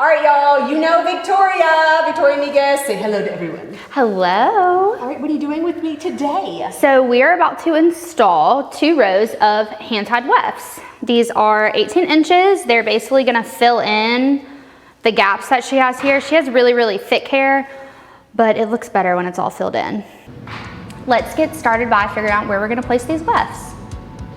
All right, y'all, you know Victoria Migues. Say hello to everyone. Hello. All right, what are you doing with me today? So we are about to install 2 rows of hand-tied wefts. These are 18 inches. They're basically gonna fill in the gaps that she has here. She has really, really thick hair, but it looks better when it's all filled in. Let's get started by figuring out where we're gonna place these wefts.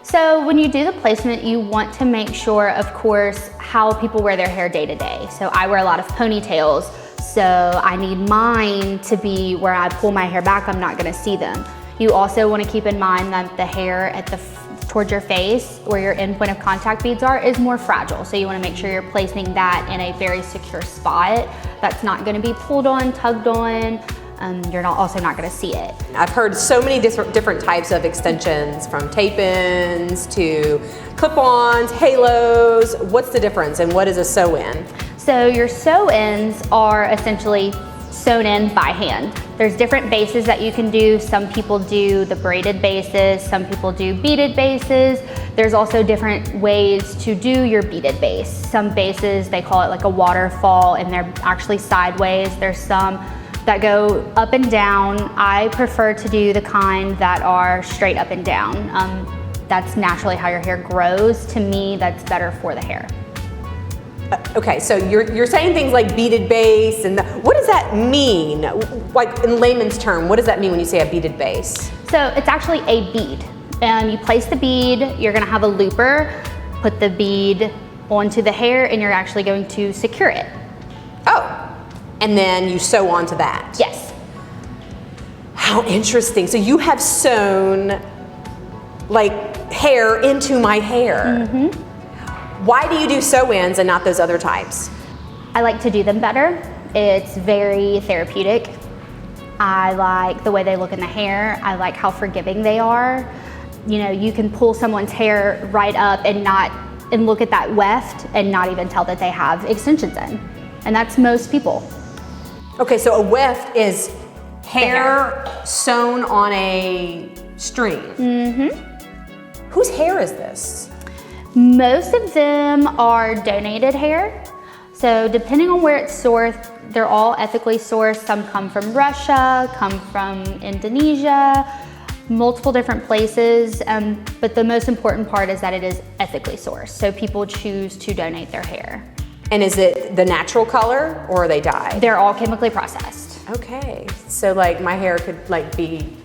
So when you do the placement, you want to make sure, of course, how people wear their hair day to day. So I wear a lot of ponytails, so I need mine to be where I pull my hair back, I'm not gonna see them. You also wanna keep in mind that the hair at towards your face, where your end point of contact beads are, is more fragile. So you wanna make sure you're placing that in a very secure spot that's not gonna be pulled on, tugged on. You're also not gonna see it. I've heard so many different types of extensions, from tape-ins to clip-ons, halos. What's the difference and what is a sew-in? So your sew-ins are essentially sewn in by hand. There's different bases that you can do. Some people do the braided bases, some people do beaded bases. There's also different ways to do your beaded base. Some bases, they call it like a waterfall, and they're actually sideways. There's some that go up and down. I prefer to do the kind that are straight up and down. That's naturally how your hair grows. To me, that's better for the hair. Okay, so you're saying things like beaded base, and what does that mean? Like in layman's term, what does that mean when you say a beaded base? So it's actually a bead. You place the bead, you're gonna have a looper, put the bead onto the hair, and you're actually going to secure it. Oh. And then you sew onto that? Yes. How interesting. So you have sewn like hair into my hair. Mm-hmm. Why do you do sew-ins and not those other types? I like to do them better. It's very therapeutic. I like the way they look in the hair. I like how forgiving they are. You know, you can pull someone's hair right up and look at that weft and not even tell that they have extensions in. And that's most people. Okay, so a weft is hair sewn on a string. Mm-hmm. Whose hair is this? Most of them are donated hair. So depending on where it's sourced, they're all ethically sourced. Some come from Russia, come from Indonesia, multiple different places. But the most important part is that it is ethically sourced. So people choose to donate their hair. And is it the natural color or are they dyed? They're all chemically processed. Okay, so like my hair could like be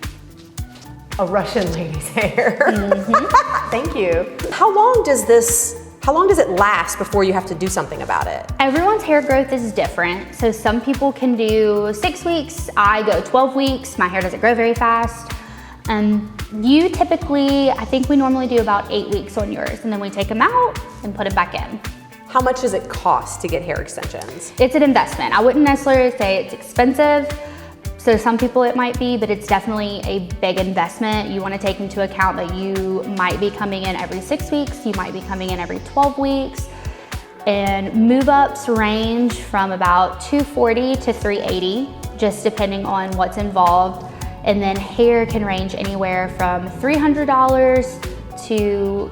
a Russian lady's hair. Mm-hmm. Thank you. How long does it last before you have to do something about it? Everyone's hair growth is different. So some people can do 6 weeks, I go 12 weeks. My hair doesn't grow very fast. You typically, I think we normally do about 8 weeks on yours, and then we take them out and put them back in. How much does it cost to get hair extensions? It's an investment. I wouldn't necessarily say it's expensive. So some people it might be, but it's definitely a big investment. You want to take into account that you might be coming in every 6 weeks, you might be coming in every 12 weeks. And move-ups range from about $240 to $380, just depending on what's involved. And then hair can range anywhere from $300 to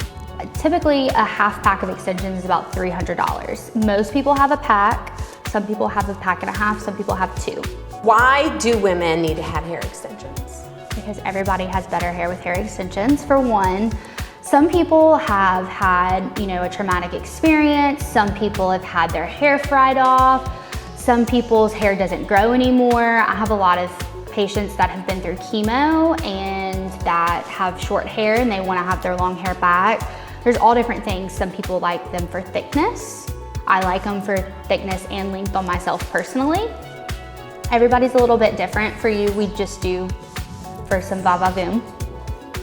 typically a half pack of extensions is about $300. Most people have a pack. Some people have a pack and a half. Some people have 2. Why do women need to have hair extensions? Because everybody has better hair with hair extensions. For one, some people have had, a traumatic experience. Some people have had their hair fried off. Some people's hair doesn't grow anymore. I have a lot of patients that have been through chemo and that have short hair and they want to have their long hair back. There's all different things. Some people like them for thickness. I like them for thickness and length on myself personally. Everybody's a little bit different. For you, we just do for some va-va-voom.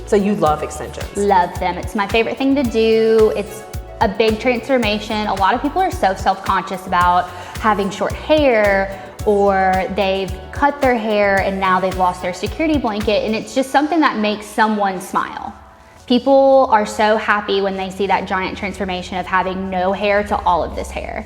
So you love extensions? Love them. It's my favorite thing to do. It's a big transformation. A lot of people are so self-conscious about having short hair, or they've cut their hair and now they've lost their security blanket, and it's just something that makes someone smile. People are so happy when they see that giant transformation of having no hair to all of this hair.